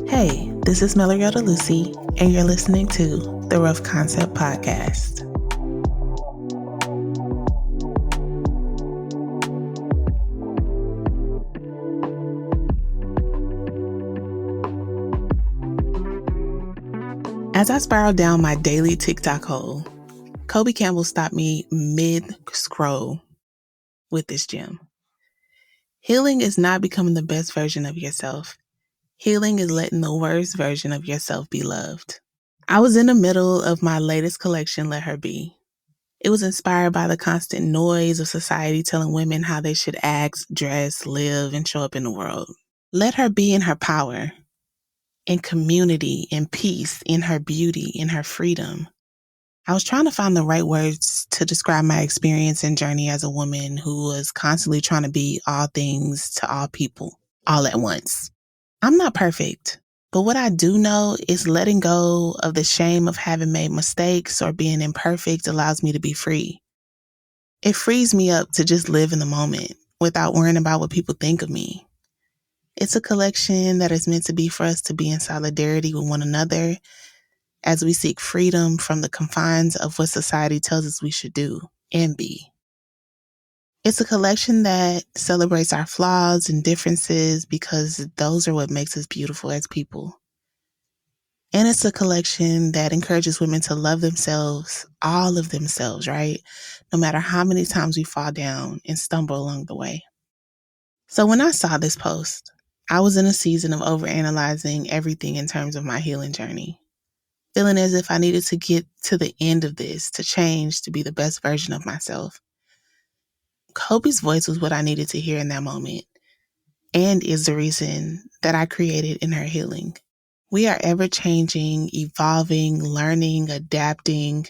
Hey, this is Meloriota Lucy, and you're listening to the Rough Concept Podcast. As I spiraled down my daily TikTok hole, Kobe Campbell stopped me mid-scroll with this gem. Healing is not becoming the best version of yourself. Healing is letting the worst version of yourself be loved. I was in the middle of my latest collection, Let Her Be. It was inspired by the constant noise of society telling women how they should act, dress, live, and show up in the world. Let her be in her power, in community, in peace, in her beauty, in her freedom. I was trying to find the right words to describe my experience and journey as a woman who was constantly trying to be all things to all people, all at once. I'm not perfect, but what I do know is letting go of the shame of having made mistakes or being imperfect allows me to be free. It frees me up to just live in the moment without worrying about what people think of me. It's a collection that is meant to be for us to be in solidarity with one another as we seek freedom from the confines of what society tells us we should do and be. It's a collection that celebrates our flaws and differences because those are what makes us beautiful as people. And it's a collection that encourages women to love themselves, all of themselves, right? No matter how many times we fall down and stumble along the way. So when I saw this post, I was in a season of overanalyzing everything in terms of my healing journey, feeling as if I needed to get to the end of this, to change, to be the best version of myself. Kobe's voice was what I needed to hear in that moment, and is the reason that I created In Her Healing. We are ever changing, evolving, learning, adapting,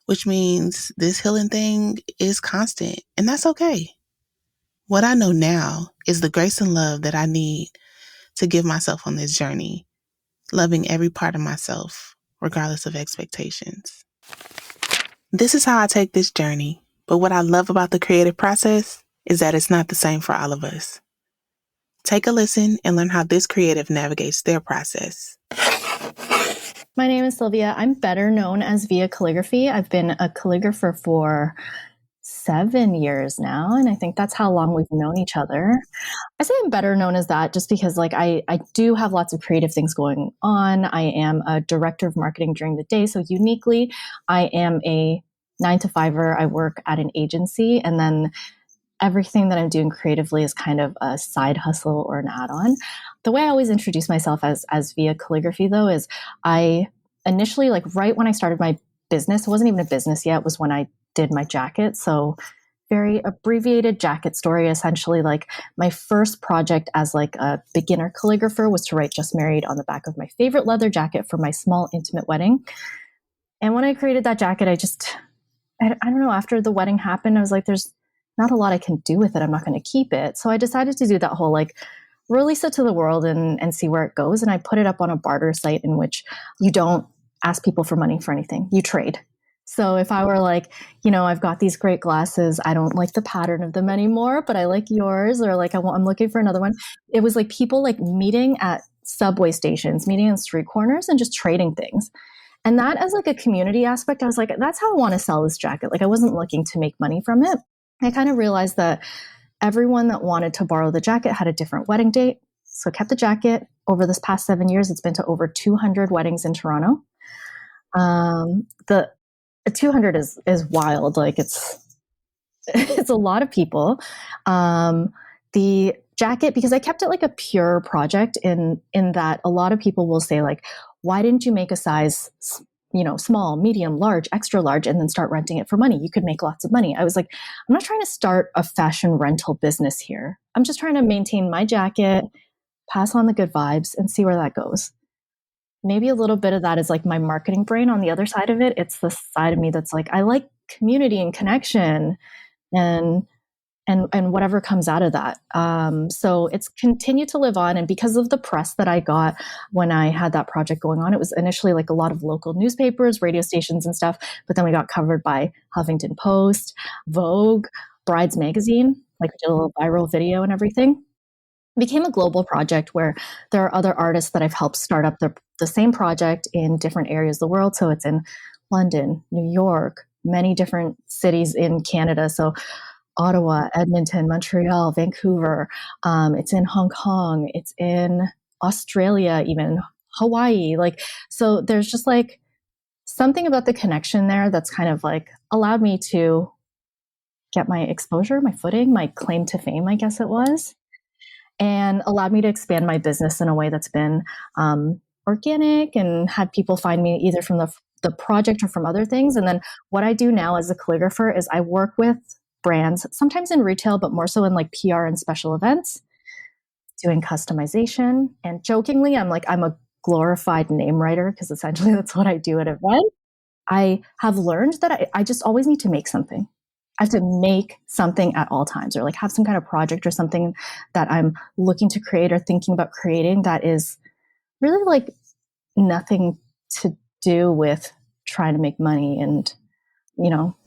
which means this healing thing is constant, and that's okay. What I know now is the grace and love that I need to give myself on this journey, loving every part of myself, regardless of expectations. This is how I take this journey, but what I love about the creative process is that it's not the same for all of us. Take a listen and learn how this creative navigates their process. My name is Sylvia. I'm better known as ViaCalligraphy. I've been a calligrapher for 7 years now, and I think that's how long we've known each other. I say I'm better known as that just because I do have lots of creative things going on. I am a director of marketing during the day, so uniquely, I am a 9-to-5er. I work at an agency, and then everything that I'm doing creatively is kind of a side hustle or an add-on. The way I always introduce myself as ViaCalligraphy, though, is I initially, like right when I started my business, it wasn't even a business yet, it was when I did my jacket. So very abbreviated jacket story. Essentially, like my first project as like a beginner calligrapher was to write "Just Married" on the back of my favorite leather jacket for my small intimate wedding. And when I created that jacket, I don't know, after the wedding happened, I was like, there's not a lot I can do with it. I'm not going to keep it. So I decided to do that whole like release it to the world and see where it goes. And I put it up on a barter site in which you don't ask people for money for anything. You trade. So if I were like, I've got these great glasses, I don't like the pattern of them anymore, but I like yours, or like I'm looking for another one. It was like people like meeting at subway stations, meeting on street corners and just trading things. And that as like a community aspect, I was like, that's how I want to sell this jacket. Like I wasn't looking to make money from it. I kind of realized that everyone that wanted to borrow the jacket had a different wedding date. So I kept the jacket. Over this past 7 years, it's been to over 200 weddings in Toronto. The 200 is wild. Like it's a lot of people. The jacket, because I kept it like a pure project in that a lot of people will say like, why didn't you make a size, small, medium, large, extra large, and then start renting it for money? You could make lots of money. I was like, I'm not trying to start a fashion rental business here. I'm just trying to maintain my jacket, pass on the good vibes, and see where that goes. Maybe a little bit of that is like my marketing brain. On the other side of it, it's the side of me that's like, I like community and connection and whatever comes out of that. So it's continued to live on. And because of the press that I got when I had that project going on, it was initially like a lot of local newspapers, radio stations and stuff. But then we got covered by Huffington Post, Vogue, Brides Magazine, like we did a little viral video and everything. became a global project where there are other artists that I've helped start up the same project in different areas of the world. So it's in London, New York, many different cities in Canada. So Ottawa, Edmonton, Montreal, Vancouver. It's in Hong Kong. It's in Australia, even Hawaii. Like, so there's just like something about the connection there that's kind of like allowed me to get my exposure, my footing, my claim to fame, I guess it was, and allowed me to expand my business in a way that's been organic and had people find me either from the project or from other things. And then what I do now as a calligrapher is I work with brands, sometimes in retail, but more so in like PR and special events, doing customization. And jokingly, I'm a glorified name writer because essentially that's what I do at events. I have learned that I just always need to make something. I have to make something at all times, or like have some kind of project or something that I'm looking to create or thinking about creating that is really like nothing to do with trying to make money and,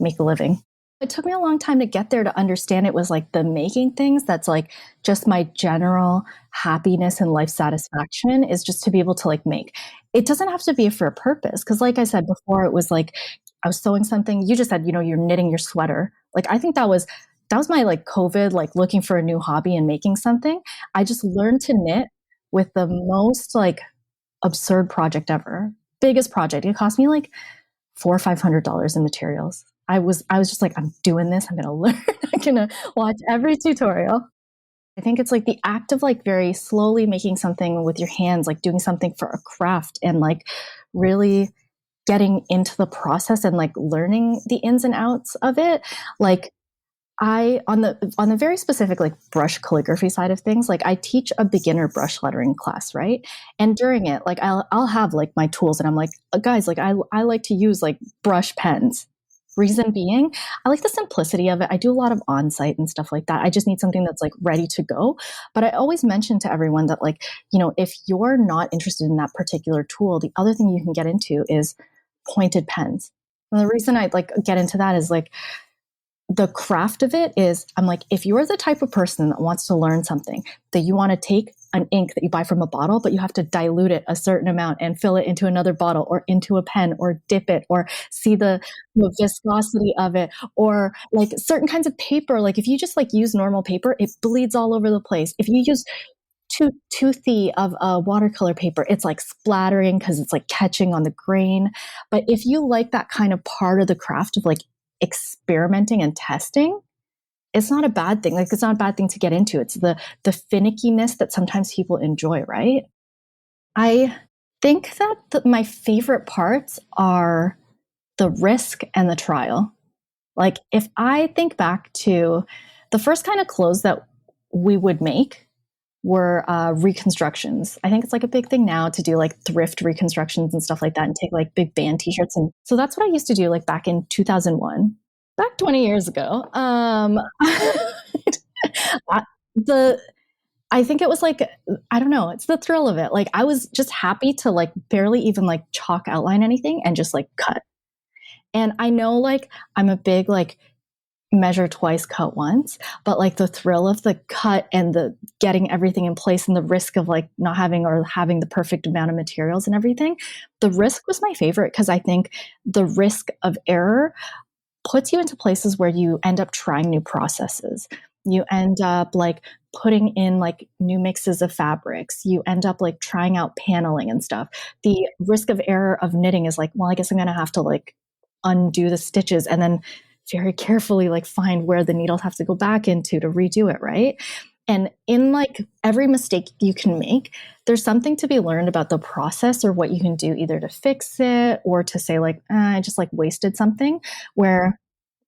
make a living. It took me a long time to get there to understand it was like the making things that's like just my general happiness and life satisfaction is just to be able to like make. It doesn't have to be for a purpose. Cause like I said before, it was like I was sewing something. You just said, you're knitting your sweater. Like I think that was my like COVID, like looking for a new hobby and making something. I just learned to knit with the most like absurd project ever. Biggest project. It cost me like $400 or $500 in materials. I was just like, I'm doing this. I'm going to learn. I'm going to watch every tutorial. I think it's like the act of like very slowly making something with your hands, like doing something for a craft and like really getting into the process and like learning the ins and outs of it. Like I on the very specific like brush calligraphy side of things, like I teach a beginner brush lettering class, right? And during it, like I'll have like my tools and I'm like, guys, like I like to use like brush pens. Reason being, I like the simplicity of it. I do a lot of on-site and stuff like that. I just need something that's like ready to go. But I always mention to everyone that like, if you're not interested in that particular tool, the other thing you can get into is pointed pens. And the reason I like get into that is like the craft of it is I'm like, if you're the type of person that wants to learn something, that you want to take an ink that you buy from a bottle, but you have to dilute it a certain amount and fill it into another bottle or into a pen or dip it or see the viscosity of it, or like certain kinds of paper. Like if you just like use normal paper, it bleeds all over the place. If you use too toothy of a watercolor paper, it's like splattering because it's like catching on the grain. But if you like that kind of part of the craft of like experimenting and testing, it's not a bad thing. Like it's not a bad thing to get into. It's the finickiness that sometimes people enjoy, right? I think that my favorite parts are the risk and the trial. Like if I think back to the first kind of clothes that we would make were reconstructions. I think it's like a big thing now to do like thrift reconstructions and stuff like that and take like big band t-shirts. And so that's what I used to do like back in 2001, back 20 years ago. I think it was like, I don't know, it's the thrill of it. Like I was just happy to like barely even like chalk outline anything and just like cut. And I know like I'm a big like measure twice, cut once, but like the thrill of the cut and the getting everything in place and the risk of like not having or having the perfect amount of materials and everything, the risk was my favorite because I think the risk of error puts you into places where you end up trying new processes. You end up like putting in like new mixes of fabrics. You end up like trying out paneling and stuff. The risk of error of knitting is like, well, I guess I'm going to have to like undo the stitches and then very carefully like find where the needles have to go back into to redo it, right? And in like every mistake you can make, there's something to be learned about the process or what you can do either to fix it or to say like, I just like wasted something, where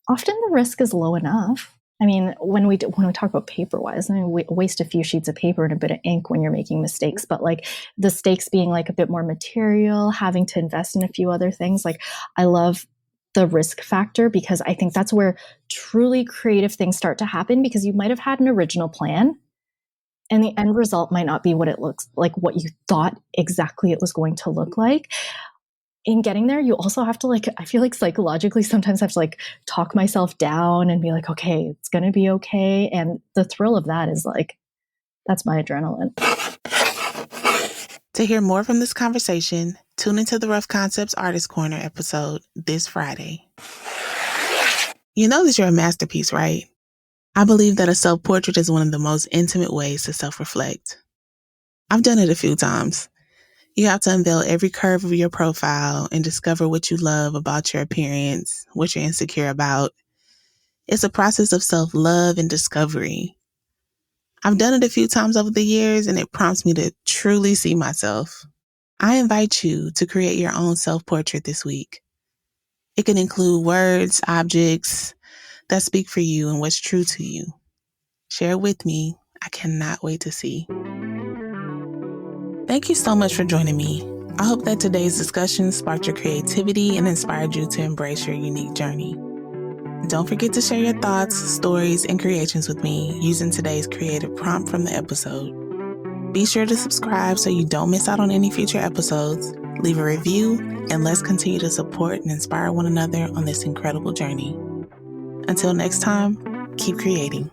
often the risk is low enough. I mean, when we talk about paper wise, I mean, we waste a few sheets of paper and a bit of ink when you're making mistakes, but like the stakes being like a bit more material, having to invest in a few other things. Like I love the risk factor because I think that's where truly creative things start to happen, because you might have had an original plan and the end result might not be what it looks like, what you thought exactly it was going to look like. In getting there, you also have to like, I feel like psychologically sometimes I have to like talk myself down and be like, okay, it's going to be okay. And the thrill of that is like That's my adrenaline. To hear more from this conversation, tune into the Rough Concepts Artist Corner episode this Friday. You know that you're a masterpiece, right? I believe that a self-portrait is one of the most intimate ways to self-reflect. I've done it a few times. You have to unveil every curve of your profile and discover what you love about your appearance, what you're insecure about. It's a process of self-love and discovery. I've done it a few times over the years, and it prompts me to truly see myself. I invite you to create your own self-portrait this week. It can include words, objects that speak for you and what's true to you. Share it with me. I cannot wait to see. Thank you so much for joining me. I hope that today's discussion sparked your creativity and inspired you to embrace your unique journey. Don't forget to share your thoughts, stories, and creations with me using today's creative prompt from the episode. Be sure to subscribe so you don't miss out on any future episodes. Leave a review, and let's continue to support and inspire one another on this incredible journey. Until next time, keep creating.